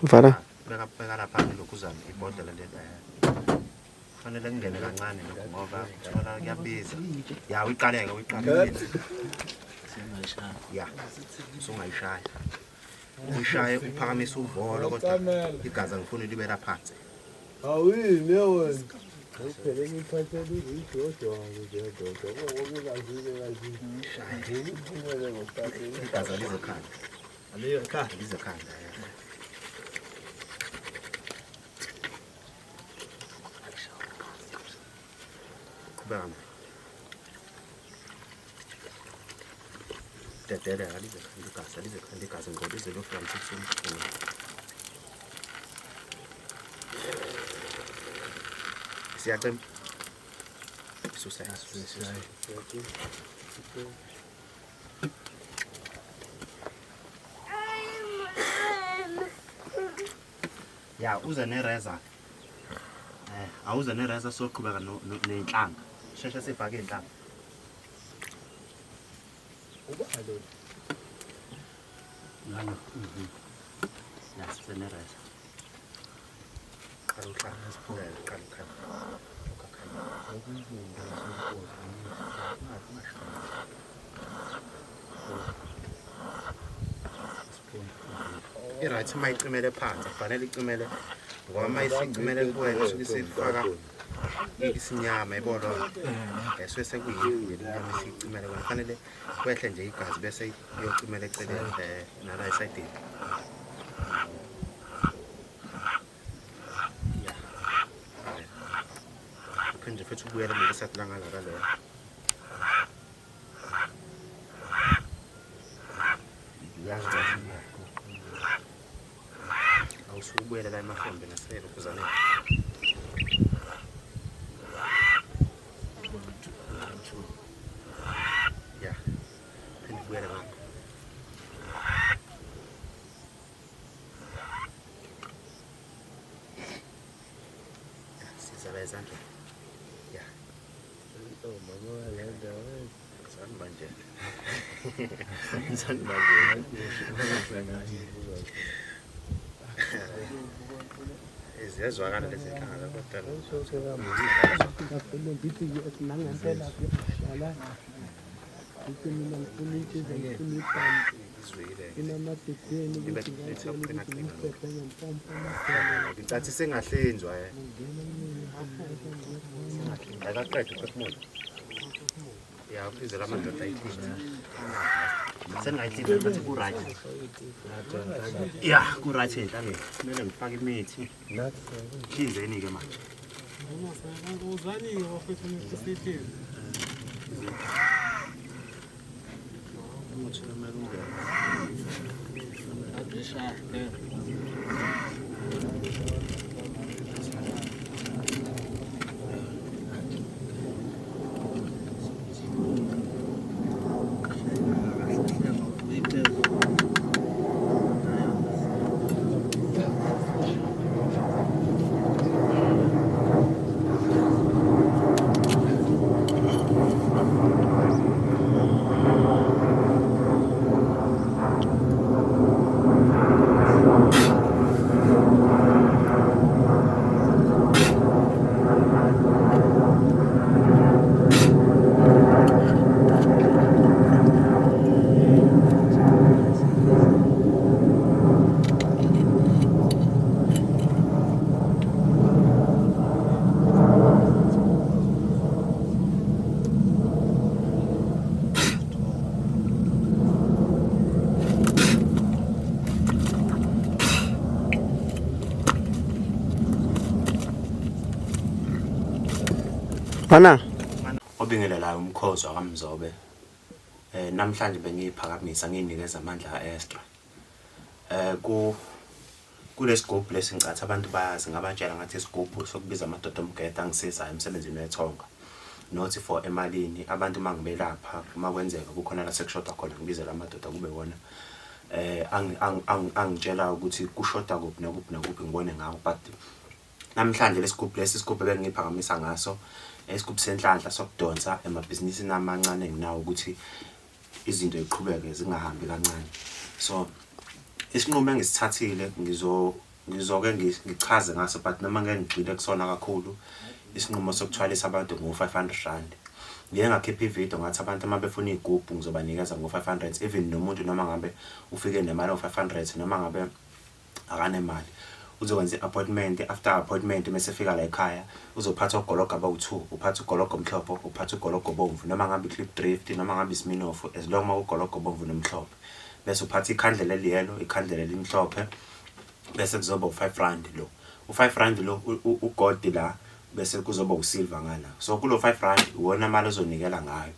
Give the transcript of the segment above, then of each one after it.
Vala. Beka lapha lokuzana ibhodlela lento. Kufanele ngene kancane lokho ngoba thola kuyabiza. Ya uyiqaleke uyiqale. Ya. Usungayishaya. Uyishaye uphakamise uvolo kodwa igazi angifuni libe lapha phansi. Awini wena. Uphele ngiphathele ijojo ngizododo. Okuzazile kazi. Igazi alizokhanda. Aliyo ekhaya Lizokhanda. Bam. Dedede alizokhanda igazi ngoba izolofika mthethweni. Siyaqem. Susay. Ya uze nereza. Awuze nereza soqhubeka nenhlanga. Sheshe sifake inhlanga. ubalo. Ngani? Ya size nereza. Qala uhlanga siphumele qala. Iright mayicimele phansi kufanele icimele ngoba mayisicimele kuwena usuke sifaka isinyama yibona bese sekuyini inyama isicimele kufanele kwehle nje igazi bese iyocimela eceleni nala esayidini. Phinde futhi ubuyele ngesathi langa la leyo. Awusubuyele la emafombe naselo kuzane. Ya. Phinde ubuyele la. Sizaba izandla. Ya. Mama wenda wena. Sanibanje. Eziyazwakala lezi nhlanga ngicathi sengahlinzwa akaqeda uphefumulo. Ya uphizela amadoda ayithinta. Sengayithinta bathi ku-right. Ya ku-right enhlangeni. Kumele ngifake imithi. Hlinzeni-ke manje. Uzani wafethu nisithi Umuthi kumele ungene. adesha Mana. Obingelelayo Mkhozi wakamzobe. Namhlanje bengiyiphakamisa nginikeza amandla extra. Kulesigubhu lesingcathi abantu bayazi ngabatshela ngathi isigubhu sokubiza amadoda omgeda angisizayo emsebenzini wethonga. Nothi for emalini abantu mangibelapha makwenzeka kukhona la sekushoda khona ngibizela amadoda kube wona. Angitshela ukuthi kushoda kuphi nakuphi ngibone ngawo but namhlanje lesigubhu lesigubhu bengiyiphakamisa ngaso esigubhu senhlanhla sokudonsa emabhizinisini amancane enginawo ukuthi izinto ziqhubeke zingahambi kancane. So isinqumo engisithathile ngizoke ngichaze ngaso but noma ngeke ngigxile kusona kakhulu isinqumo sokuthwalisa abantu ngo-500 ngeke ngakhipha ividiyo ngathi abantu uma befuna igubhu ngizobanikeza ngo-500 even nomuntu noma ngabe ufike nemali o-500 noma ngabe akanemali uzokwenza i-appointment after appointment mase fika la ekhaya uzophatha ugologo abawu2 uphatha ugologo omhlophe uphatha ugologo obomvu noma ngabe clip drift noma ngabe isminoff as long as ugologo obomvu nomhlophe bese uphatha ikhandlela eliyelo ikhandlela elimhlophe bese kuzoba u5 lo u5 lo ugodi la bese kuzoba usilver ngala so kulo 5 uwona mali ozonikela ngayo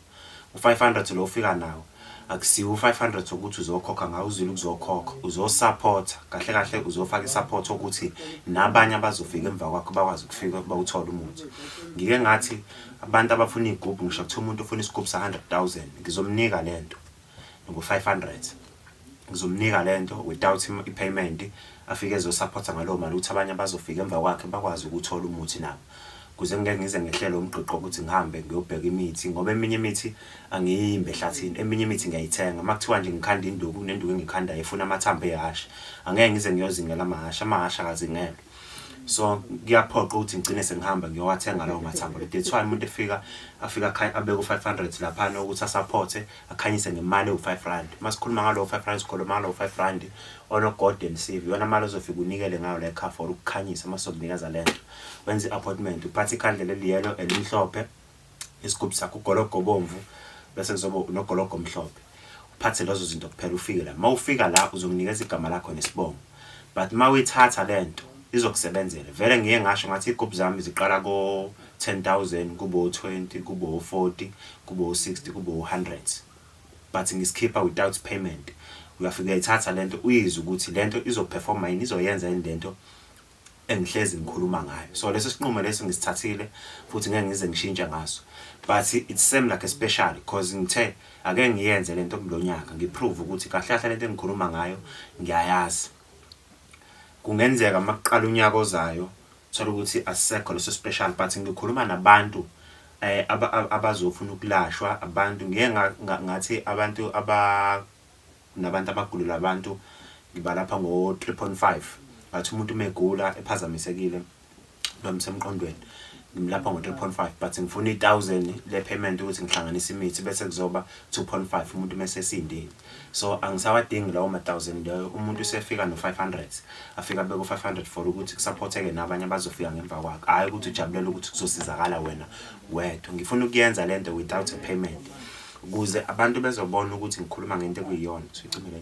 u500 lo ufika nawo akusiwo u500 ukuthi uzokhokha ngawo uzulu kuzokhokha uzosupport kahle kahle uzofaka isupport ukuthi nabanye abazofika emva kwakho bakwazi ukufika bawuthola umuthi ngike ngathi abantu abafuna igubhu ngisho ukuthi umuntu ufuna isigubhu sa100,000 ngizomnika lento ngo500 ngizomnika lento without i-payment afike ezosupporta ngalo mali ukuthi abanye abazofika emva kwakhe bakwazi ukuthola umuthi nabo kuze ngeke ngize ngehlelo umqiqo ukuthi ngihambe ngiyobheka imithi ngoba eminye imithi angiyimbe ehlathini eminye imithi ngiyayithenga makuthiwa nje ngikhanda induku nenduku engikhanda ifuna amathambo ehasha angeke ngize ngiyozingela amahasha akazingela so ngiyaphoqa ukuthi ngicine sengihamba ngiyowathenga lawo mathambo that's why umuntu afika abeke u500 lapha ukuthi asupporte akhanyise ngemali u5 masikhuluma ngalo u5 sikhuluma ngalo u5 ono golden CV yona mali ozofika unikele ngayo la ekhaya for ukukhanyisa masokunikeza lento wenza i-appointment uphatha ikhandlela eliyelo elimhlophe isigubhu sakho ugologo obomvu bese kuzoba unogologo omhlophe uphathe lezo zinto kuphela ufike la mawufika la uzokunikeza igama lakho nesibongo but mawuyithatha lento izokusebenzela vele ngiye ngasho ngathi igubhu zami ziqala ko 10,000 kubo 20 kubo 40 kubo 60 kubo 100 but ngisikhipha without payment uyafika ithatha lento uyizwe ukuthi lento izoperforma yini izoyenza yini lento engihlezi ngikhuluma ngayo so leso sinqumo leso ngisithathile futhi ngeke ngize ngishintshe ngaso but it's same like a special because ngithe ake ngiyenze lento kulonyaka ngiprove ukuthi kahle kahle lento engikhuluma ngayo ngiyayazi kungenzeka maqala unyaka ozayo thola ukuthi asisekho leso special but ngikhuluma nabantu abazofuna ukulashwa abantu ngeke ngathi abantu nabantu abagulela abantu ngibalapha ngo3.5 bathi umuntu megula ephazamisekile nomsemqondweni ngimlapha ngo3.5 but ngifuna 1,000 le payment ukuthi ngihlanganise imithi bese kuzoba 2.5 umuntu mase sindile so angisawadingi lawo 1,000 leyo umuntu usefika no500 afika beko 500 for ukuthi kusupporteke nabanye abazofika ngemva kwakhe hayi ukuthi ujabulela ukuthi kuzosizakala wena wedwa ngifuna ukuyenza lento without a payment ukuze abantu bezobona ukuthi ngikhuluma ngento ekuyiyona so icimile